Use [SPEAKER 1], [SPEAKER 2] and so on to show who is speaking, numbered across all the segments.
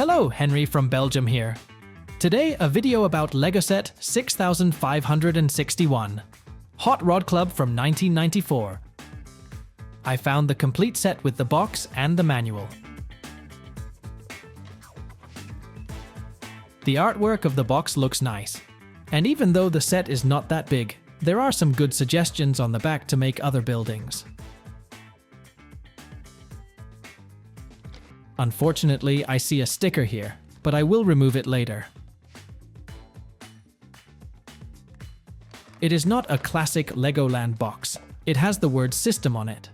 [SPEAKER 1] Hello, Henry from Belgium here. Today, a video about Legoset 6561, Hot Rod Club from 1994. I found the complete set with the box and the manual. The artwork of the box looks nice, and even though the set is not that big, there are some good suggestions on the back to make other buildings. Unfortunately, I see a sticker here, but I will remove it later. It is not a classic Legoland box. It has the word system on it.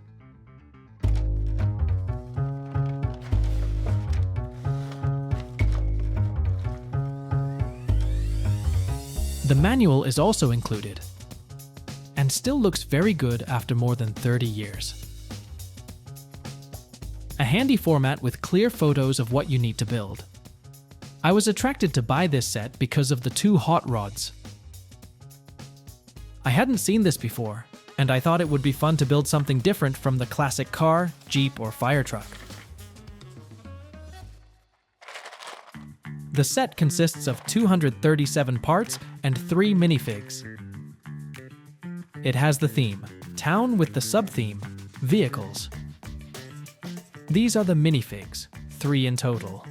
[SPEAKER 1] The manual is also included, and still looks very good after more than 30 years. A handy format with clear photos of what you need to build. I was attracted to buy this set because of the two hot rods. I hadn't seen this before, and I thought it would be fun to build something different from the classic car, Jeep, or fire truck. The set consists of 237 parts and 3 minifigs. It has the theme, Town, with the sub-theme, Vehicles. These are the minifigs, 3 in total.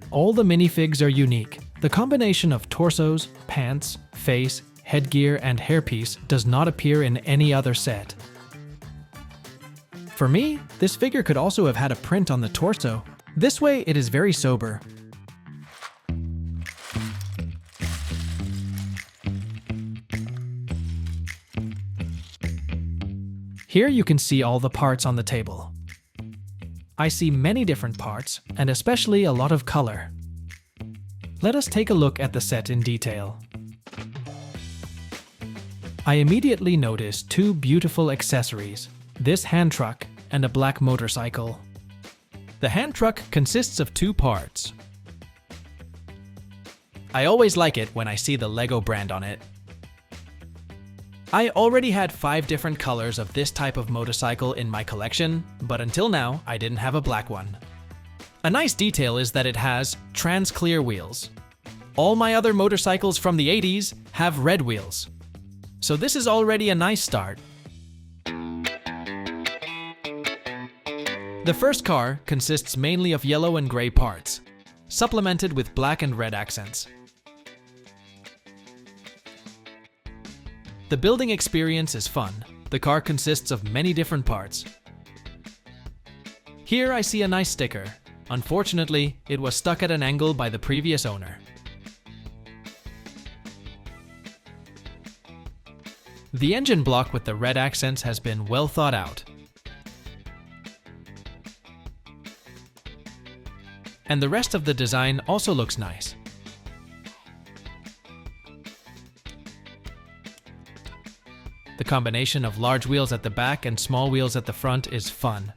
[SPEAKER 1] All the minifigs are unique. The combination of torsos, pants, face, headgear, and hairpiece does not appear in any other set. For me, this figure could also have had a print on the torso. This way, it is very sober. Here you can see all the parts on the table. I see many different parts, and especially a lot of color. Let us take a look at the set in detail. I immediately notice 2 beautiful accessories, this hand truck and a black motorcycle. The hand truck consists of 2 parts. I always like it when I see the Lego brand on it. I already had 5 different colors of this type of motorcycle in my collection, but until now, I didn't have a black one. A nice detail is that it has trans-clear wheels. All my other motorcycles from the 80s have red wheels. So this is already a nice start. The first car consists mainly of yellow and gray parts, supplemented with black and red accents. The building experience is fun. The car consists of many different parts. Here I see a nice sticker. Unfortunately, it was stuck at an angle by the previous owner. The engine block with the red accents has been well thought out. And the rest of the design also looks nice. The combination of large wheels at the back and small wheels at the front is fun.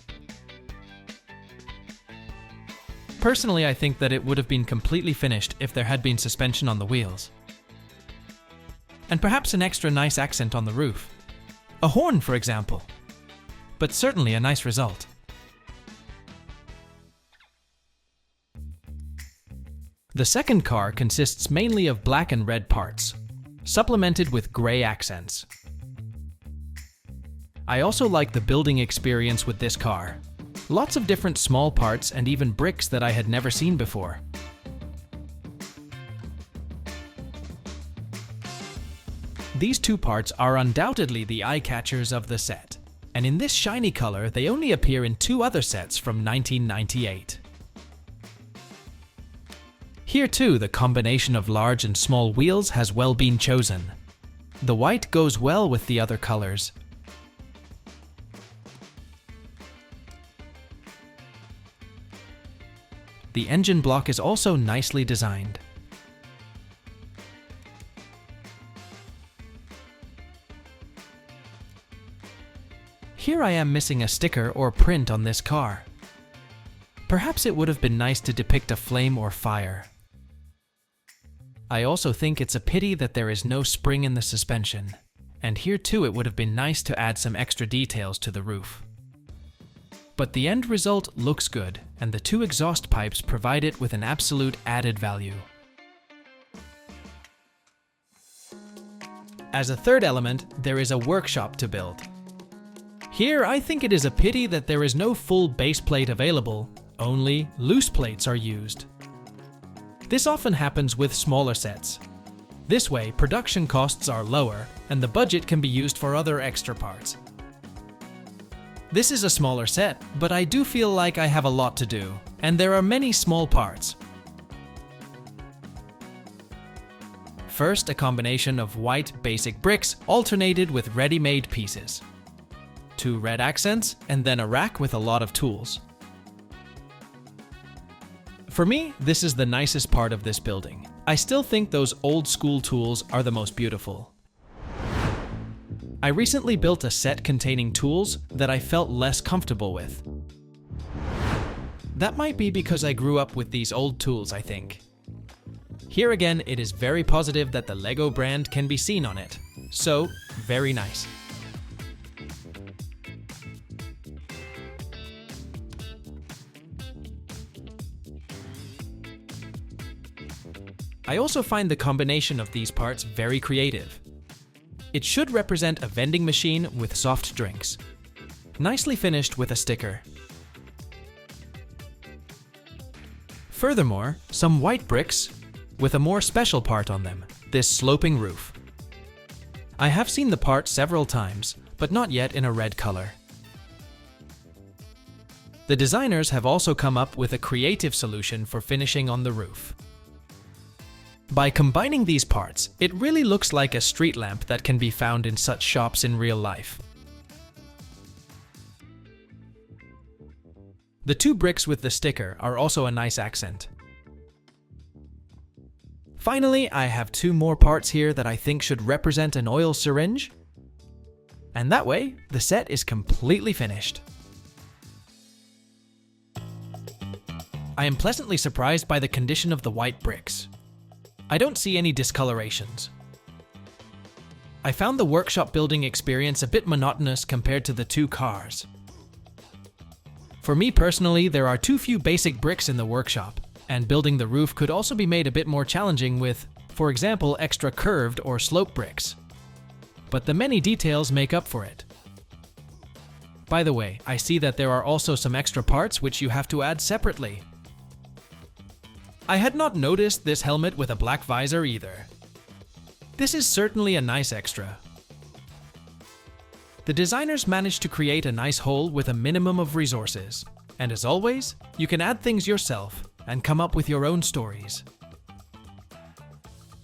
[SPEAKER 1] Personally, I think that it would have been completely finished if there had been suspension on the wheels. And perhaps an extra nice accent on the roof. A horn, for example. But certainly a nice result. The second car consists mainly of black and red parts, supplemented with gray accents. I also like the building experience with this car. Lots of different small parts and even bricks that I had never seen before. These 2 parts are undoubtedly the eye-catchers of the set, and in this shiny color they only appear in 2 other sets from 1998. Here too, the combination of large and small wheels has well been chosen. The white goes well with the other colors. The engine block is also nicely designed. Here I am missing a sticker or print on this car. Perhaps it would have been nice to depict a flame or fire. I also think it's a pity that there is no spring in the suspension, and here too it would have been nice to add some extra details to the roof. but the end result looks good, and the two exhaust pipes provide it with an absolute added value. As a third element, there is a workshop to build. Here, I think it is a pity that there is no full base plate available, only loose plates are used. This often happens with smaller sets. This way, production costs are lower, and the budget can be used for other extra parts. This is a smaller set, but I do feel like I have a lot to do, and there are many small parts. First, a combination of white basic bricks alternated with ready-made pieces. 2 red accents, and then a rack with a lot of tools. For me, this is the nicest part of this building. I still think those old school tools are the most beautiful. I recently built a set containing tools that I felt less comfortable with. That might be because I grew up with these old tools, I think. Here again, it is very positive that the Lego brand can be seen on it. So, very nice. I also find the combination of these parts very creative. It should represent a vending machine with soft drinks. Nicely finished with a sticker. Furthermore, some white bricks with a more special part on them, this sloping roof. I have seen the part several times, but not yet in a red color. The designers have also come up with a creative solution for finishing on the roof. By combining these parts, it really looks like a street lamp that can be found in such shops in real life. The 2 bricks with the sticker are also a nice accent. Finally, I have 2 more parts here that I think should represent an oil syringe. And that way, the set is completely finished. I am pleasantly surprised by the condition of the white bricks. I don't see any discolorations. I found the workshop building experience a bit monotonous compared to the 2 cars. For me personally, there are too few basic bricks in the workshop, and building the roof could also be made a bit more challenging with, for example, extra curved or slope bricks. But the many details make up for it. By the way, I see that there are also some extra parts which you have to add separately. I had not noticed this helmet with a black visor either. This is certainly a nice extra. The designers managed to create a nice whole with a minimum of resources. And as always, you can add things yourself and come up with your own stories.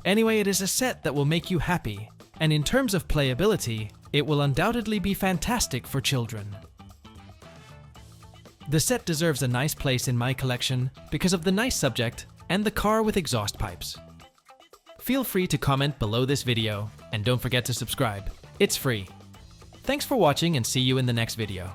[SPEAKER 1] Anyway, it is a set that will make you happy, and in terms of playability, it will undoubtedly be fantastic for children. The set deserves a nice place in my collection because of the nice subject and the car with exhaust pipes. Feel free to comment below this video, and don't forget to subscribe. It's free. Thanks for watching and see you in the next video.